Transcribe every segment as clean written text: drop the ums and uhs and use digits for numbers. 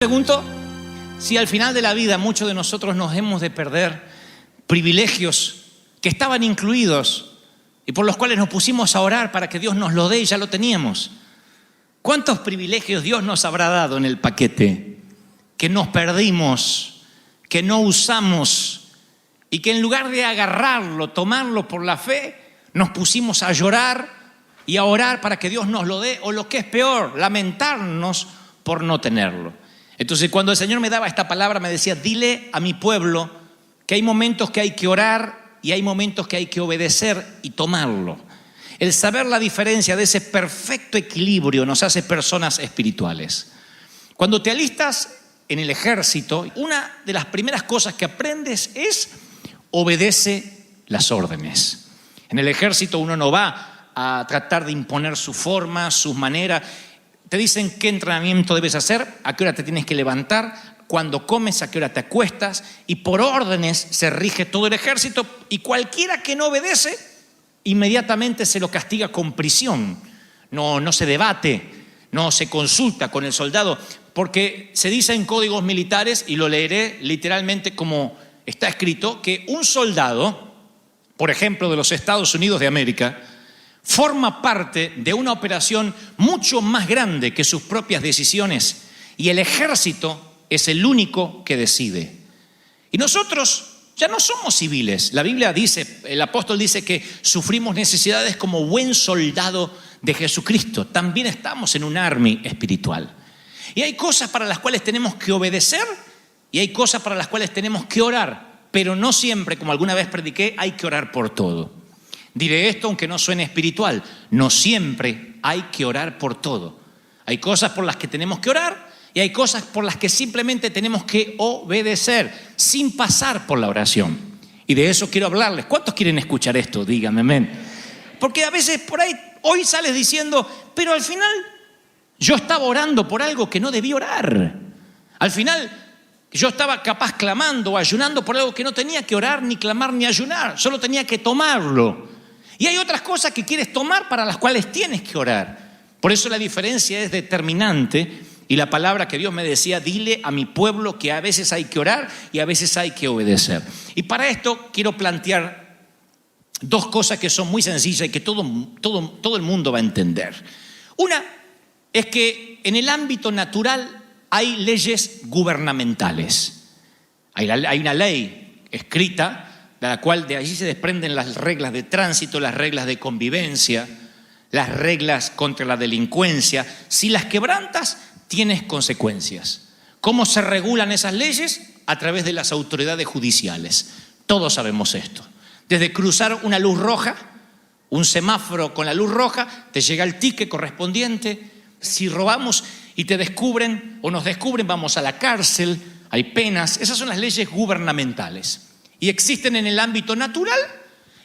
Pregunto si al final de la vida muchos de nosotros nos hemos de perder privilegios que estaban incluidos y por los cuales nos pusimos a orar para que Dios nos lo dé y ya lo teníamos. ¿Cuántos privilegios Dios nos habrá dado en el paquete que nos perdimos, que no usamos y que en lugar de agarrarlo, tomarlo por la fe, nos pusimos a llorar y a orar para que Dios nos lo dé, o lo que es peor, lamentarnos por no tenerlo? Entonces, cuando el Señor me daba esta palabra, me decía: dile a mi pueblo que hay momentos que hay que orar y hay momentos que hay que obedecer y tomarlo. El saber la diferencia de ese perfecto equilibrio nos hace personas espirituales. Cuando te alistas en el ejército, una de las primeras cosas que aprendes es: obedece las órdenes. En el ejército uno no va a tratar de imponer su forma, sus maneras. Te dicen qué entrenamiento debes hacer, a qué hora te tienes que levantar, cuando comes, a qué hora te acuestas, y por órdenes se rige todo el ejército, y cualquiera que no obedece, inmediatamente se lo castiga con prisión. No se debate, no se consulta con el soldado, porque se dice en códigos militares, y lo leeré literalmente como está escrito, que un soldado, por ejemplo de los Estados Unidos de América, forma parte de una operación mucho más grande que sus propias decisiones, y el ejército es el único que decide. Y nosotros ya no somos civiles. La Biblia dice, el apóstol dice que sufrimos necesidades como buen soldado de Jesucristo. También estamos en un army espiritual. Y hay cosas para las cuales tenemos que obedecer y hay cosas para las cuales tenemos que orar, pero no siempre, como alguna vez prediqué, hay que orar por todo. Diré esto aunque no suene espiritual: no siempre hay que orar por todo. Hay cosas por las que tenemos que orar y hay cosas por las que simplemente tenemos que obedecer sin pasar por la oración. Y de eso quiero hablarles. ¿Cuántos quieren escuchar esto? Díganme amén. Porque a veces por ahí, hoy sales diciendo: pero al final yo estaba orando por algo que no debí orar. Al final yo estaba capaz clamando o ayunando por algo que no tenía que orar, ni clamar, ni ayunar. Solo tenía que tomarlo. Y hay otras cosas que quieres tomar para las cuales tienes que orar. Por eso la diferencia es determinante. Y la palabra que Dios me decía: dile a mi pueblo que a veces hay que orar y a veces hay que obedecer. Y para esto quiero plantear dos cosas que son muy sencillas y que todo el mundo va a entender. Una es que en el ámbito natural hay leyes gubernamentales. Hay una ley escrita, de la cual de allí se desprenden las reglas de tránsito, las reglas de convivencia, las reglas contra la delincuencia. Si las quebrantas, tienes consecuencias. ¿Cómo se regulan esas leyes? A través de las autoridades judiciales. Todos sabemos esto. Desde cruzar una luz roja, un semáforo con la luz roja, te llega el ticket correspondiente. Si robamos y te descubren o nos descubren, vamos a la cárcel, hay penas. Esas son las leyes gubernamentales. Y existen en el ámbito natural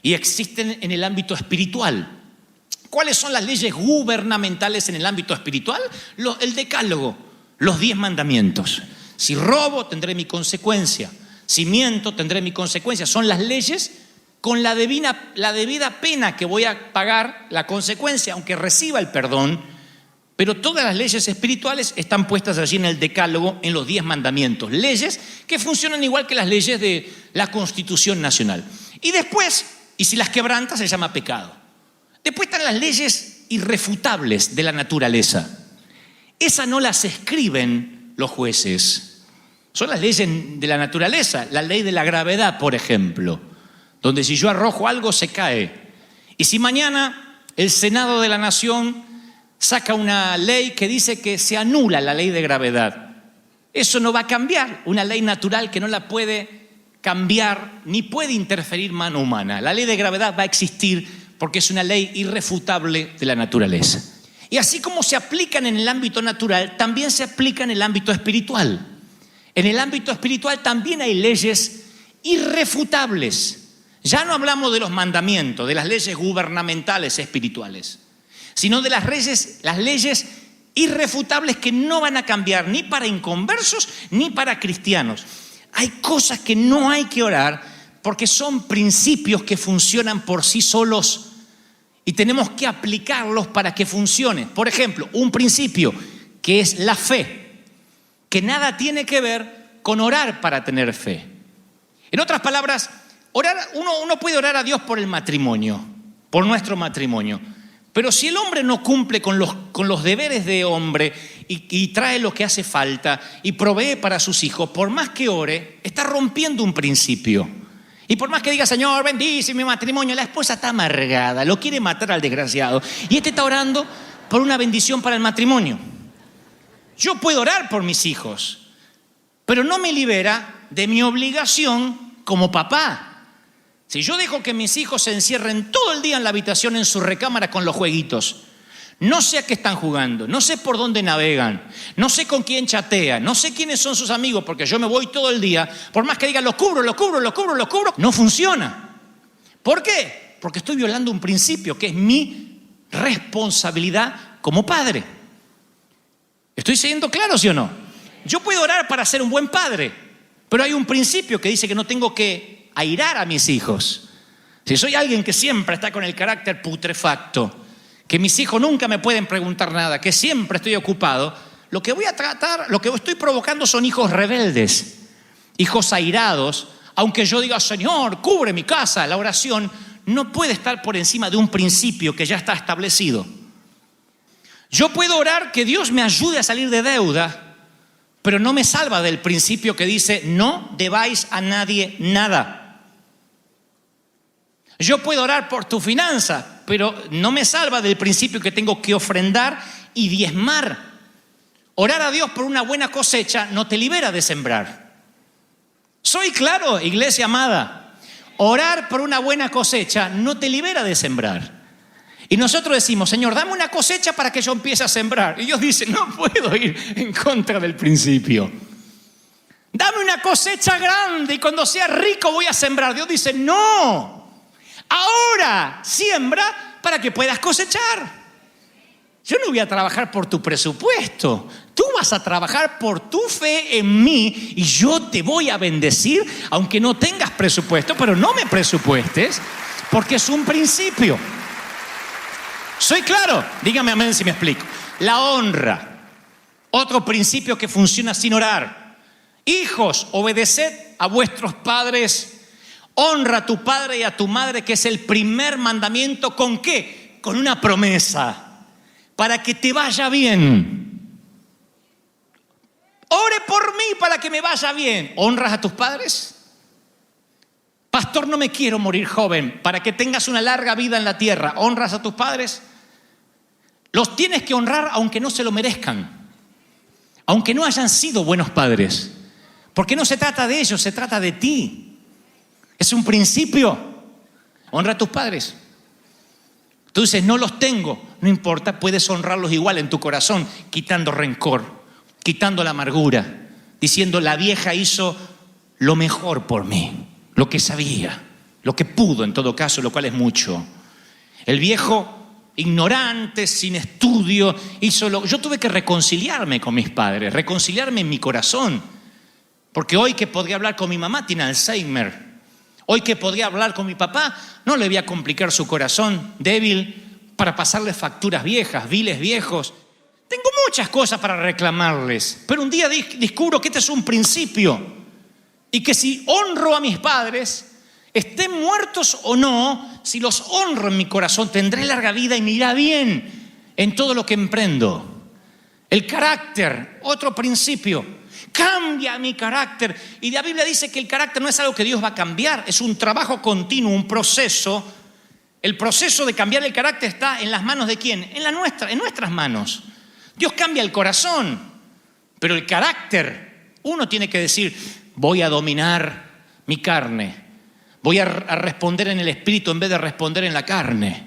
y existen en el ámbito espiritual. ¿Cuáles son las leyes gubernamentales en el ámbito espiritual? El decálogo, los 10 mandamientos. Si robo, tendré mi consecuencia. Si miento, tendré mi consecuencia. Son las leyes con la debida pena que voy a pagar, la consecuencia, aunque reciba el perdón. Pero todas las leyes espirituales están puestas allí en el decálogo, en los 10 mandamientos. Leyes que funcionan igual que las leyes de la Constitución Nacional. Y después, y si las quebrantas, se llama pecado. Después están las leyes irrefutables de la naturaleza. Esas no las escriben los jueces. Son las leyes de la naturaleza. La ley de la gravedad, por ejemplo, donde si yo arrojo algo, se cae. Y si mañana el Senado de la Nación saca una ley que dice que se anula la ley de gravedad, eso no va a cambiar. Una ley natural que no la puede cambiar ni puede interferir mano humana. La ley de gravedad va a existir porque es una ley irrefutable de la naturaleza. Y así como se aplican en el ámbito natural, también se aplican en el ámbito espiritual. En el ámbito espiritual también hay leyes irrefutables. Ya no hablamos de los mandamientos, de las leyes gubernamentales espirituales, sino de las leyes irrefutables que no van a cambiar ni para inconversos ni para cristianos. Hay cosas que no hay que orar porque son principios que funcionan por sí solos y tenemos que aplicarlos para que funcionen. Por ejemplo, un principio que es la fe. que nada tiene que ver con orar para tener fe. En otras palabras, uno puede orar a Dios por el matrimonio, por nuestro matrimonio. Pero si el hombre no cumple con los deberes de hombre y trae lo que hace falta y provee para sus hijos, por más que ore, está rompiendo un principio. Y por más que diga, Señor, bendice mi matrimonio, la esposa está amargada, lo quiere matar al desgraciado. Y este está orando por una bendición para el matrimonio. Yo puedo orar por mis hijos, pero no me libera de mi obligación como papá. Si yo dejo que mis hijos se encierren todo el día en la habitación, en su recámara con los jueguitos, no sé a qué están jugando, no sé por dónde navegan, no sé con quién chatean, no sé quiénes son sus amigos, porque yo me voy todo el día, por más que digan los cubro, no funciona. ¿Por qué? Porque estoy violando un principio que es mi responsabilidad como padre. ¿Estoy siendo claro, sí o no? Yo puedo orar para ser un buen padre, pero hay un principio que dice que no tengo que airar a mis hijos. Si soy alguien que siempre está con el carácter putrefacto, que mis hijos nunca me pueden preguntar nada, que siempre estoy ocupado, lo que estoy provocando son hijos rebeldes, hijos airados. Aunque yo diga, Señor, cubre mi casa, la oración no puede estar por encima de un principio que ya está establecido. Yo puedo orar que Dios me ayude a salir de deuda, pero no me salva del principio que dice, no debáis a nadie nada. Yo puedo orar por tu finanza, pero no me salva del principio que tengo que ofrendar y diezmar. Orar a Dios por una buena cosecha no te libera de sembrar. Soy claro, iglesia amada. Orar por una buena cosecha no te libera de sembrar. Y nosotros decimos, Señor, dame una cosecha para que yo empiece a sembrar. Y Dios dice, no puedo ir en contra del principio. Dame una cosecha grande y cuando sea rico voy a sembrar. Dios dice, no. Ahora siembra para que puedas cosechar. Yo no voy a trabajar por tu presupuesto. Tú vas a trabajar por tu fe en mí y yo te voy a bendecir aunque no tengas presupuesto, pero no me presupuestes porque es un principio. ¿Soy claro? Dígame amén si me explico. La honra, otro principio que funciona sin orar. Hijos, obedeced a vuestros padres. Honra a tu padre y a tu madre, que es el primer mandamiento. ¿Con qué? Con una promesa. Para que te vaya bien. Ore por mí para que me vaya bien. ¿Honras a tus padres? Pastor, no me quiero morir joven. Para que tengas una larga vida en la tierra. ¿Honras a tus padres? Los tienes que honrar aunque no se lo merezcan. Aunque no hayan sido buenos padres. Porque no se trata de ellos, se trata de ti. Es un principio. Honra a tus padres. Tú dices, no los tengo. No importa, puedes honrarlos igual en tu corazón, quitando rencor, quitando la amargura, diciendo, la vieja hizo lo mejor por mí, lo que sabía, lo que pudo en todo caso, lo cual es mucho. El viejo, ignorante, sin estudio, yo tuve que reconciliarme con mis padres, reconciliarme en mi corazón. Porque hoy que podría hablar con mi mamá, tiene Alzheimer. Hoy que podría hablar con mi papá, no le voy a complicar su corazón débil para pasarle facturas viejas, biles viejos. Tengo muchas cosas para reclamarles, pero un día descubro que este es un principio y que si honro a mis padres, estén muertos o no, si los honro en mi corazón, tendré larga vida y me irá bien en todo lo que emprendo. El carácter, otro principio. Cambia mi carácter. Y la Biblia dice que el carácter no es algo que Dios va a cambiar, es un trabajo continuo, un proceso. El proceso de cambiar el carácter está en las manos de ¿quién? En nuestras manos. Dios cambia el corazón, pero el carácter, uno tiene que decir, voy a dominar mi carne, voy a responder en el espíritu en vez de responder en la carne.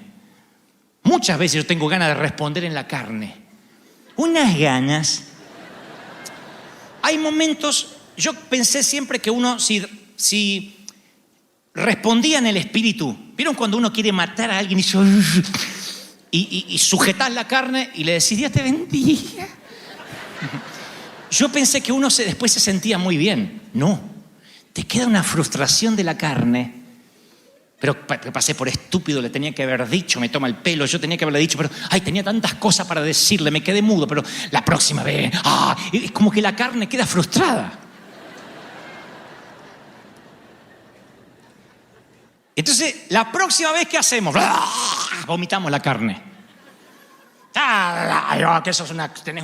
Muchas veces yo tengo ganas de responder en la carne, unas ganas. Hay momentos, yo pensé siempre que uno, si respondía en el espíritu, ¿vieron cuando uno quiere matar a alguien y sujetás la carne y le decís, Dios te bendiga? Yo pensé que uno después se sentía muy bien. No, te queda una frustración de la carne Pero pasé por estúpido, le tenía que haber dicho, me toma el pelo, yo tenía que haberle dicho, pero tenía tantas cosas para decirle, me quedé mudo, pero la próxima vez, es como que la carne queda frustrada. Entonces, la próxima vez, ¿qué hacemos? Vomitamos la carne. Que sos no tenés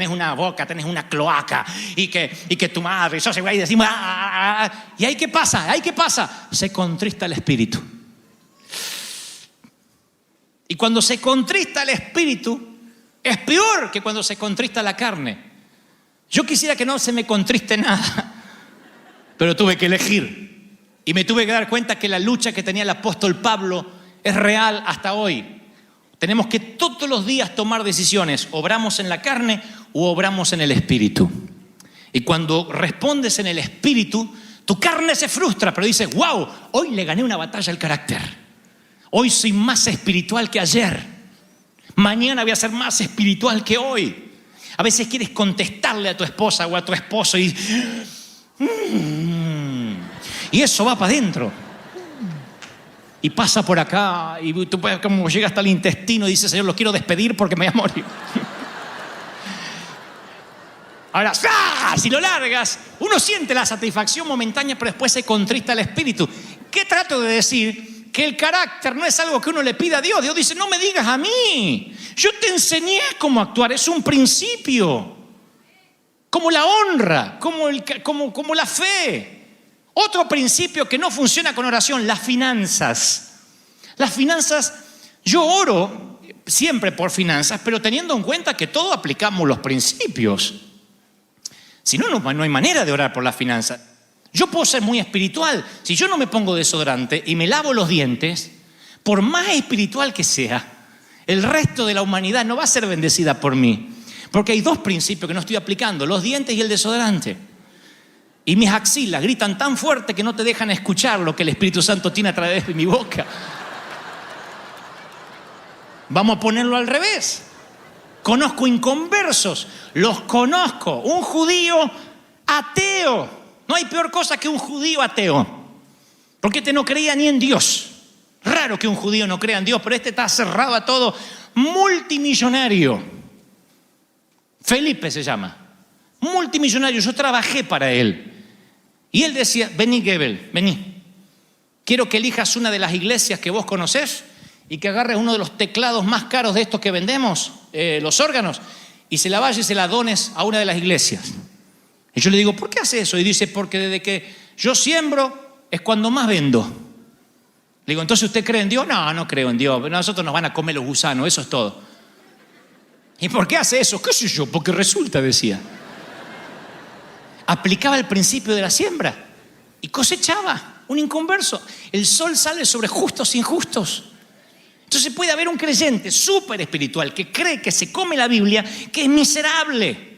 una boca, tenés una cloaca. Y que tu madre, sos igual, y decimos, ¿y ahí qué pasa? ¿Ahí qué pasa? Se contrista el espíritu. Y cuando se contrista el espíritu, es peor que cuando se contrista la carne. Yo quisiera que no se me contriste nada, pero tuve que elegir. Y me tuve que dar cuenta que la lucha que tenía el apóstol Pablo es real hasta hoy. Tenemos que todos los días tomar decisiones. Obramos en la carne o obramos en el espíritu. Y cuando respondes en el espíritu, tu carne se frustra, pero dices, wow, hoy le gané una batalla al carácter. Hoy soy más espiritual que ayer. Mañana voy a ser más espiritual que hoy. A veces quieres contestarle a tu esposa o a tu esposo y eso va para adentro. Y pasa por acá y tú puedes, como llega hasta el intestino y dice, Señor, lo quiero despedir porque me voy a morir. Ahora, si lo largas, uno siente la satisfacción momentánea, pero después se contrista el espíritu. ¿Qué trato de decir? Que el carácter no es algo que uno le pida a Dios. Dios dice, no me digas a mí. Yo te enseñé cómo actuar, es un principio. Como la honra, como la fe. Otro principio que no funciona con oración, las finanzas. Las finanzas, yo oro siempre por finanzas, pero teniendo en cuenta que todos aplicamos los principios. Si no, no hay manera de orar por las finanzas. Yo puedo ser muy espiritual. Si yo no me pongo desodorante y me lavo los dientes, por más espiritual que sea, el resto de la humanidad no va a ser bendecida por mí. Porque hay dos principios que no estoy aplicando, los dientes y el desodorante. Y mis axilas gritan tan fuerte que no te dejan escuchar lo que el Espíritu Santo tiene a través de mi boca. Vamos a ponerlo al revés. Conozco inconversos, los conozco. Un judío ateo. No hay peor cosa que un judío ateo. Porque este no creía ni en Dios. Raro que un judío no crea en Dios, pero este está cerrado a todo. Multimillonario. Felipe se llama. Multimillonario. Yo trabajé para él. Y él decía, vení Gebel, vení. Quiero que elijas una de las iglesias que vos conocés y que agarres uno de los teclados más caros de estos que vendemos, los órganos, y se la vayas y se la dones a una de las iglesias. Y yo le digo, ¿por qué hace eso? Y dice, porque desde que yo siembro es cuando más vendo. Le digo, ¿entonces usted cree en Dios? No, no creo en Dios. Nosotros nos van a comer los gusanos, eso es todo. ¿Y por qué hace eso? ¿Qué sé yo? Porque resulta, decía. Aplicaba el principio de la siembra y cosechaba, un inconverso. El sol sale sobre justos e injustos. Entonces puede haber un creyente súper espiritual que cree que se come la Biblia, que es miserable.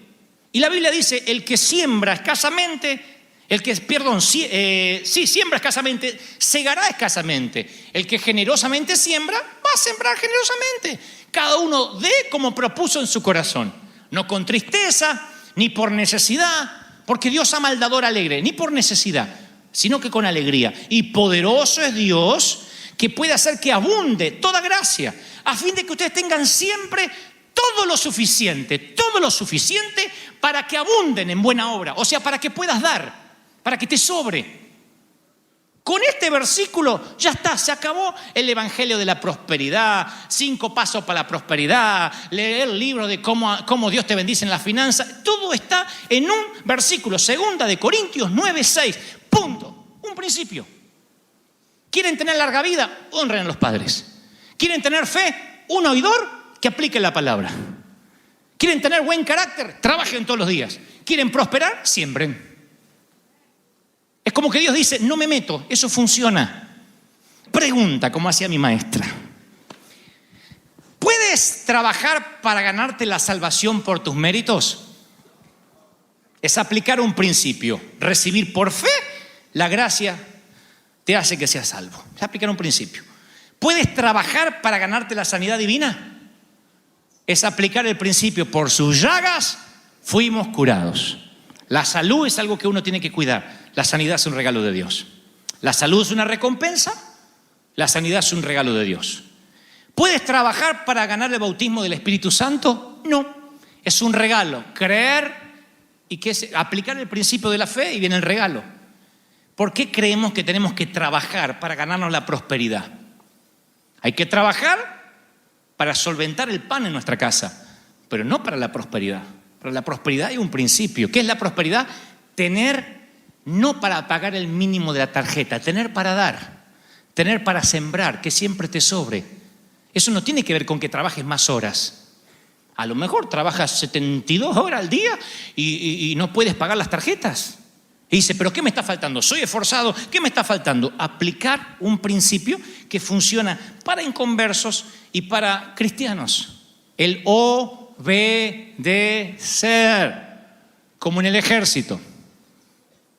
Y la Biblia dice, el que siembra escasamente, siembra escasamente, segará escasamente. El que generosamente siembra, va a sembrar generosamente. Cada uno dé como propuso en su corazón. No con tristeza, ni por necesidad, porque Dios ama al dador alegre, ni por necesidad, sino que con alegría. Y poderoso es Dios que puede hacer que abunde toda gracia, a fin de que ustedes tengan siempre todo lo suficiente para que abunden en buena obra. O sea, para que puedas dar, para que te sobre. Con este versículo ya está, se acabó el evangelio de la prosperidad, 5 pasos para la prosperidad, leer el libro de cómo Dios te bendice en las finanzas. Todo está en un versículo, 2 Corintios 9:6. Punto. Un principio. ¿Quieren tener larga vida? Honren a los padres. ¿Quieren tener fe? Un oidor que aplique la palabra. ¿Quieren tener buen carácter? Trabajen todos los días. ¿Quieren prosperar? Siembren. Es como que Dios dice, no me meto, eso funciona. Pregunta, como hacía mi maestra. ¿Puedes trabajar para ganarte la salvación por tus méritos? Es aplicar un principio. Recibir por fe la gracia te hace que seas salvo. Es aplicar un principio. ¿Puedes trabajar para ganarte la sanidad divina? Es aplicar el principio, por sus llagas fuimos curados. La salud es algo que uno tiene que cuidar. La sanidad es un regalo de Dios. La salud es una recompensa La sanidad es un regalo de Dios. ¿Puedes trabajar para ganar el bautismo del Espíritu Santo? No, es un regalo. Creer y aplicar el principio de la fe y viene el regalo. ¿Por qué creemos que tenemos que trabajar para ganarnos la prosperidad? Hay que trabajar para solventar el pan en nuestra casa, pero no para la prosperidad. Para la prosperidad hay un principio. ¿Qué es la prosperidad? Tener no para pagar el mínimo de la tarjeta, tener para dar, tener para sembrar, que siempre te sobre. Eso no tiene que ver con que trabajes más horas. A lo mejor trabajas 72 horas al día y no puedes pagar las tarjetas. Y dice, ¿pero qué me está faltando? Soy esforzado, ¿qué me está faltando? Aplicar un principio que funciona para inconversos y para cristianos. El obedecer, como en el ejército.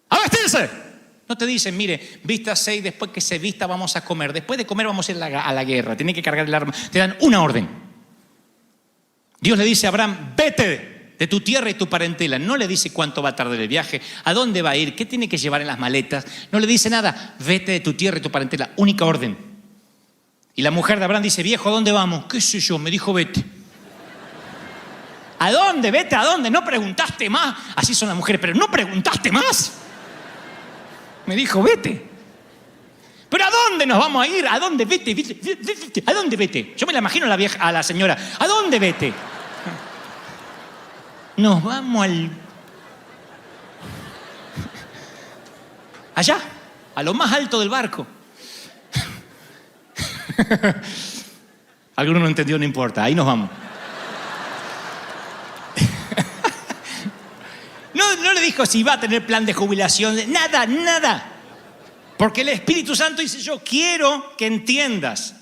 ¡A vestirse! No te dicen, mire, vístase y después que se vista vamos a comer. Después de comer vamos a ir a la guerra. Tiene que cargar el arma. Te dan una orden. Dios le dice a Abraham, vete de tu tierra y tu parentela. No le dice cuánto va a tardar el viaje, a dónde va a ir, qué tiene que llevar en las maletas. No le dice nada. Vete de tu tierra y tu parentela. Única orden. Y la mujer de Abraham dice, viejo, ¿a dónde vamos? ¿Qué sé yo? Me dijo, vete. ¿A dónde? Vete, ¿a dónde? No preguntaste más. Así son las mujeres, pero no preguntaste más. Me dijo, vete. ¿Pero a dónde nos vamos a ir? ¿A dónde? Vete, vete, vete. ¿A dónde vete? Yo me la imagino a la señora. ¿A dónde vete? Nos vamos allá, a lo más alto del barco. Alguno no entendió, no importa, ahí nos vamos. No le dijo si va a tener plan de jubilación, nada. Porque el Espíritu Santo dice, yo quiero que entiendas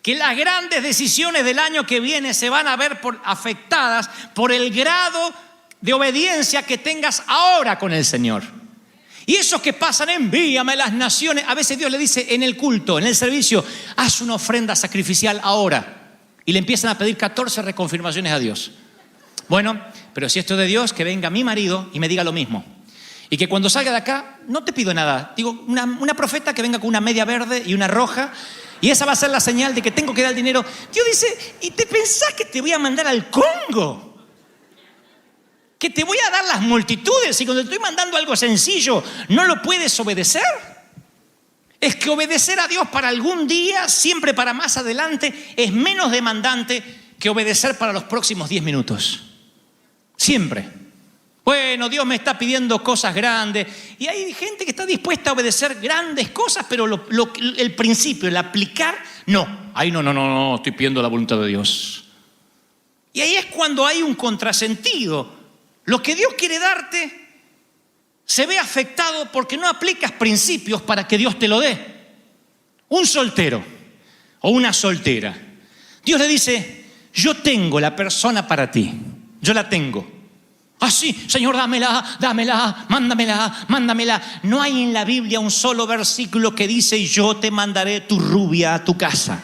que las grandes decisiones del año que viene se van a ver afectadas por el grado de obediencia que tengas ahora con el Señor. Y esos que pasan, envíame las naciones. A veces Dios le dice en el culto, en el servicio, haz una ofrenda sacrificial ahora. Y le empiezan a pedir 14 reconfirmaciones a Dios. Bueno, pero si esto es de Dios, que venga mi marido y me diga lo mismo. Y que cuando salga de acá, no te pido nada. Digo, una profeta que venga con una media verde y una roja. Y esa va a ser la señal de que tengo que dar el dinero. Dios dice, ¿y te pensás que te voy a mandar al Congo? Que te voy a dar las multitudes y cuando te estoy mandando algo sencillo, ¿no lo puedes obedecer? Es que obedecer a Dios para algún día, siempre para más adelante, es menos demandante que obedecer para los próximos 10 minutos. Siempre. Bueno, Dios me está pidiendo cosas grandes y hay gente que está dispuesta a obedecer grandes cosas, pero el principio, el aplicar, no. Ahí no, estoy pidiendo la voluntad de Dios. Y ahí es cuando hay un contrasentido. Lo que Dios quiere darte se ve afectado porque no aplicas principios para que Dios te lo dé. Un soltero o una soltera. Dios le dice, yo tengo la persona para ti. Yo la tengo. Ah, sí, Señor, dámela, mándamela. No hay en la Biblia un solo versículo que dice, yo te mandaré tu rubia a tu casa.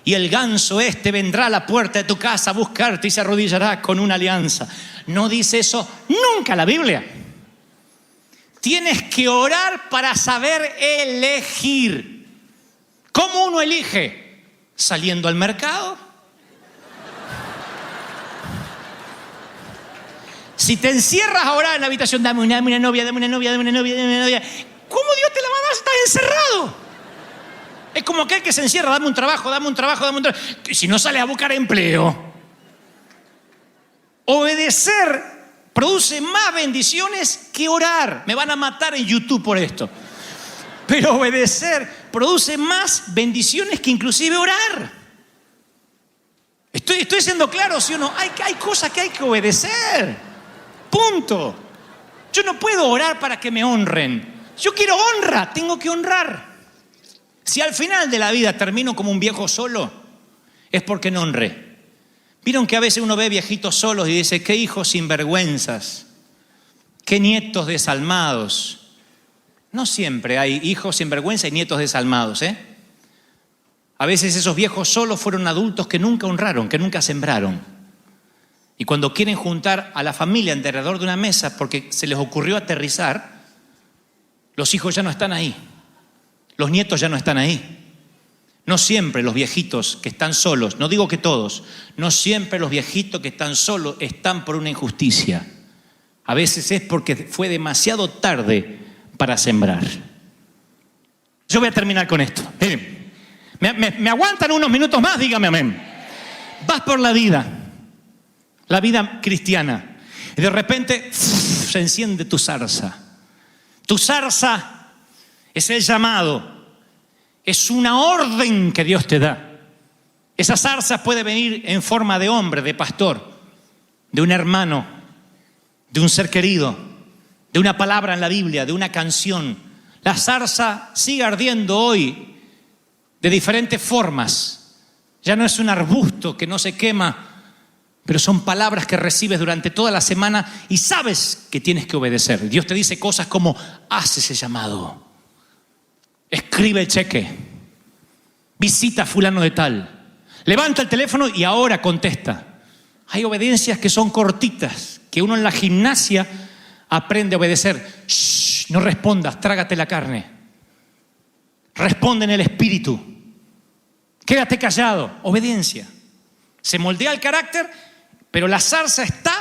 Y el ganso vendrá a la puerta de tu casa a buscarte y se arrodillará con una alianza. No dice eso nunca la Biblia. Tienes que orar para saber elegir. ¿Cómo uno elige? Saliendo al mercado. Si te encierras a orar en la habitación, dame una novia. ¿Cómo Dios te la va a dar si estás encerrado? Es como aquel que se encierra, dame un trabajo. Si no sales a buscar empleo. Obedecer produce más bendiciones que orar. Me van a matar en YouTube por esto. Pero obedecer produce más bendiciones que inclusive orar. Estoy siendo claro, ¿sí o no? Hay cosas que hay que obedecer. Punto. Yo no puedo orar para que me honren. Yo quiero honra, tengo que honrar. Si al final de la vida termino como un viejo solo, es porque no honré. Vieron que a veces uno ve viejitos solos y dice, qué hijos sinvergüenzas, qué nietos desalmados. No siempre hay hijos sinvergüenza y nietos desalmados, ¿eh? A veces esos viejos solos fueron adultos que nunca honraron, que nunca sembraron. Y cuando quieren juntar a la familia alrededor de una mesa porque se les ocurrió aterrizar, los hijos ya no están ahí. Los nietos ya no están ahí. No siempre los viejitos que están solos, no digo que todos, no siempre los viejitos que están solos están por una injusticia. A veces es porque fue demasiado tarde para sembrar. Yo voy a terminar con esto. Miren, ¿me aguantan unos minutos más? Dígame amén. Vas por la vida cristiana, y de repente se enciende tu zarza. Tu zarza es el llamado. Es una orden que Dios te da. Esa zarza puede venir en forma de hombre, de pastor, de un hermano, de un ser querido, de una palabra en la Biblia, de una canción. La zarza sigue ardiendo hoy de diferentes formas. Ya no es un arbusto que no se quema, pero son palabras que recibes durante toda la semana y sabes que tienes que obedecer. Dios te dice cosas como: haz ese llamado, escribe el cheque, visita a fulano de tal, levanta el teléfono y ahora contesta. Hay obediencias que son cortitas, que uno en la gimnasia aprende a obedecer. Shh, no respondas, trágate la carne. Responde en el espíritu. Quédate callado. Obediencia. Se moldea el carácter, pero la zarza está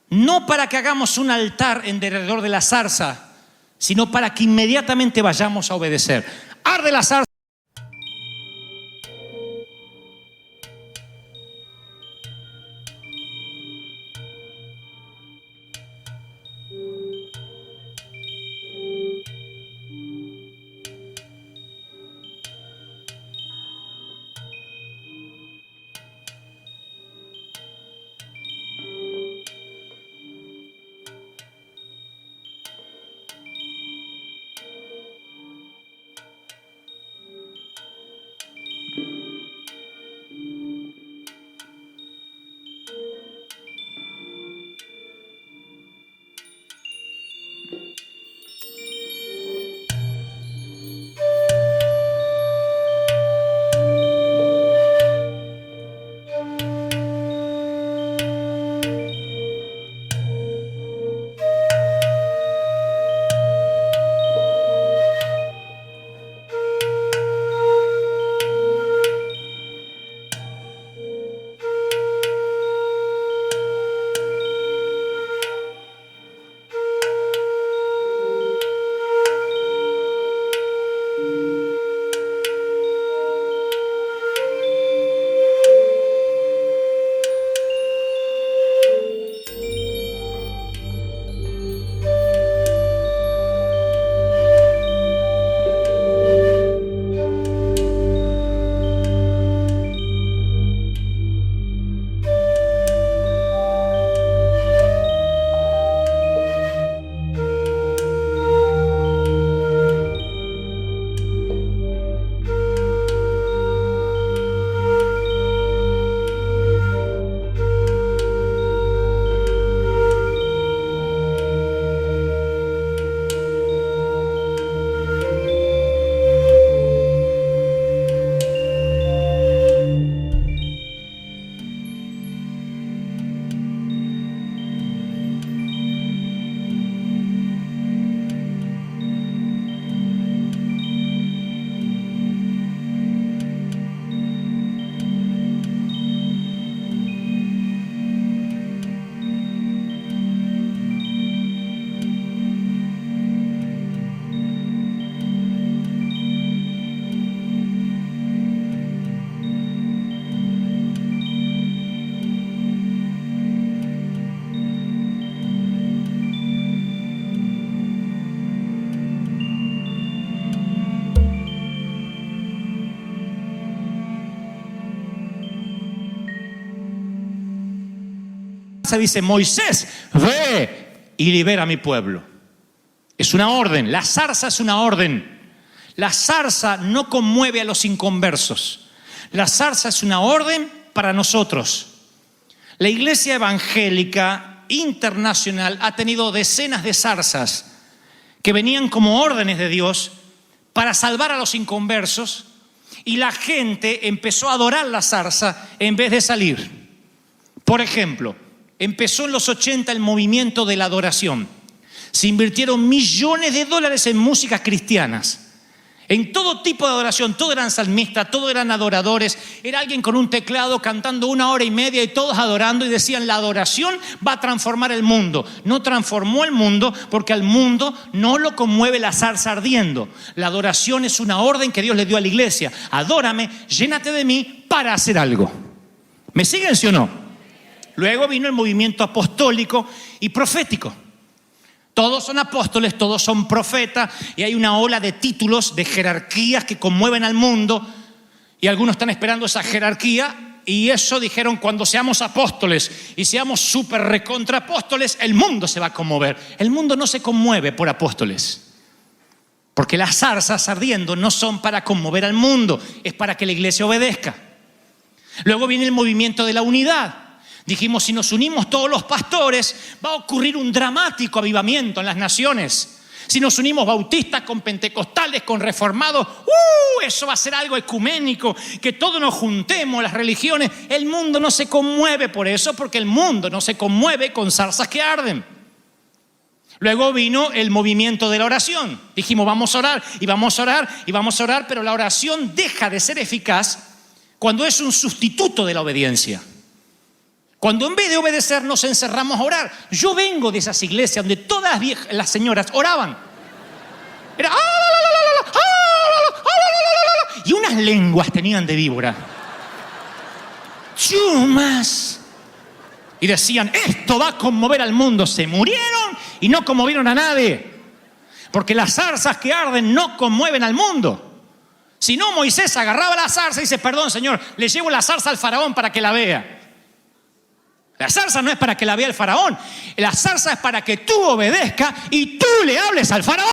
no para que hagamos un altar en derredor de la zarza, sino para que inmediatamente vayamos a obedecer. Arde la zarza. Dice: Moisés, ve y libera a mi pueblo. Es una orden. La zarza es una orden. La zarza no conmueve a los inconversos. La zarza es una orden para nosotros. La Iglesia Evangélica Internacional ha tenido decenas de zarzas que venían como órdenes de Dios para salvar a los inconversos, y la gente empezó a adorar la zarza en vez de salir. Por ejemplo, empezó en los 80 el movimiento de la adoración. Se invirtieron millones de dólares en músicas cristianas. En todo tipo de adoración, todos eran salmistas, todos eran adoradores. Era alguien con un teclado cantando 1 hora y media y todos adorando y decían: la adoración va a transformar el mundo. No transformó el mundo porque al mundo no lo conmueve la zarza ardiendo. La adoración es una orden que Dios le dio a la iglesia. Adórame, llénate de mí para hacer algo. ¿Me siguen, sí o no? Luego vino el movimiento apostólico y profético. Todos son apóstoles, todos son profetas y hay una ola de títulos, de jerarquías que conmueven al mundo y algunos están esperando esa jerarquía y eso dijeron: cuando seamos apóstoles y seamos súper recontra apóstoles, el mundo se va a conmover. El mundo no se conmueve por apóstoles, porque las zarzas ardiendo no son para conmover al mundo, es para que la iglesia obedezca. Luego viene el movimiento de la unidad. Dijimos: si nos unimos todos los pastores, va a ocurrir un dramático avivamiento en las naciones. Si nos unimos bautistas con pentecostales, con reformados, eso va a ser algo ecuménico, que todos nos juntemos, las religiones. El mundo no se conmueve por eso, porque el mundo no se conmueve con zarzas que arden. Luego vino el movimiento de la oración. Dijimos: vamos a orar y vamos a orar y vamos a orar, pero la oración deja de ser eficaz cuando es un sustituto de la obediencia. Cuando en vez de obedecer nos encerramos a orar. Yo vengo de esas iglesias donde todas las señoras oraban. Era y unas lenguas tenían de víbora. Chumas. Y decían: esto va a conmover al mundo. Se murieron y no conmovieron a nadie. Porque las zarzas que arden no conmueven al mundo. Si no, Moisés agarraba la zarza y dice: perdón, Señor, le llevo la zarza al faraón para que la vea. La zarza no es para que la vea el faraón. La zarza es para que tú obedezcas y tú le hables al faraón.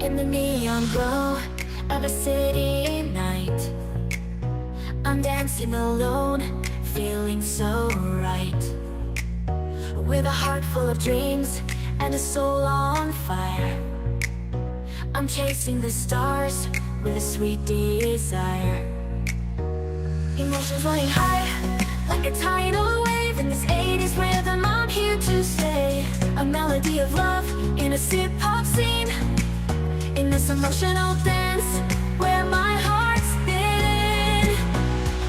In the neon glow of a city night, I'm dancing alone, feeling so right. With a heart full of dreams and a soul on fire, I'm chasing the stars with a sweet desire. Emotions running high, like a tidal wave. In this 80s rhythm, I'm here to stay. A melody of love in a hip-hop scene. In this emotional dance, where my heart's been.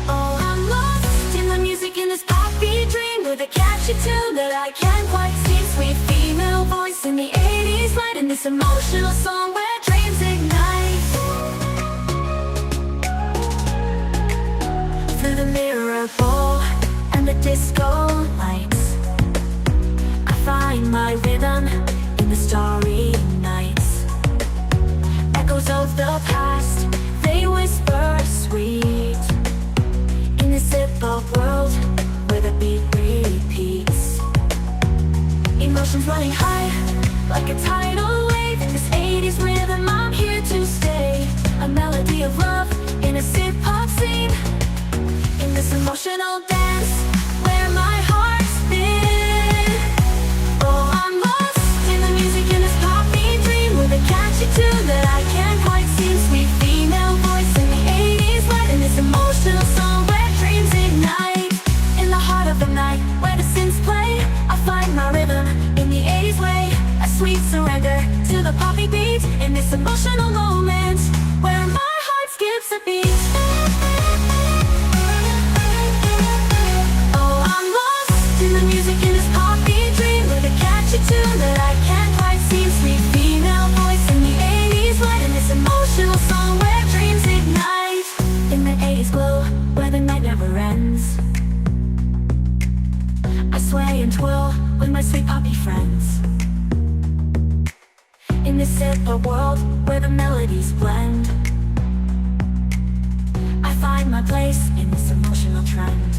Oh, I'm lost in the music, in this poppy dream, with a catchy tune that I can't quite see. Sweet female voice in the 80s light, in this emotional song where dreams ignite. Through the mirror ball and the disco lights, I find my rhythm in the starry nights. Echoes of the past, they whisper sweet. In this hip-hop world where the beat repeats. Emotions running high, like a tidal wave. In this 80s rhythm, I'm here to stay. A melody of love in a hip-hop scene. In this emotional dance, where my heart's been. Oh, I'm lost in the music, in this poppy dream, with a catchy tune that I can't quite see. Sweet female voice in the 80s light, in this emotional song where dreams ignite. In the heart of the night, where the synths play, I find my rhythm in the 80s way. A sweet surrender to the poppy beat. In this emotional moment, where my heart skips a beat. In the music, in this poppy dream, with a catchy tune that I can't quite see. Sweet female voice in the 80s light, in this emotional song where dreams ignite. In the 80s glow, where the night never ends, I sway and twirl with my sweet poppy friends. In this hip-hop world where the melodies blend, I find my place in this emotional trend.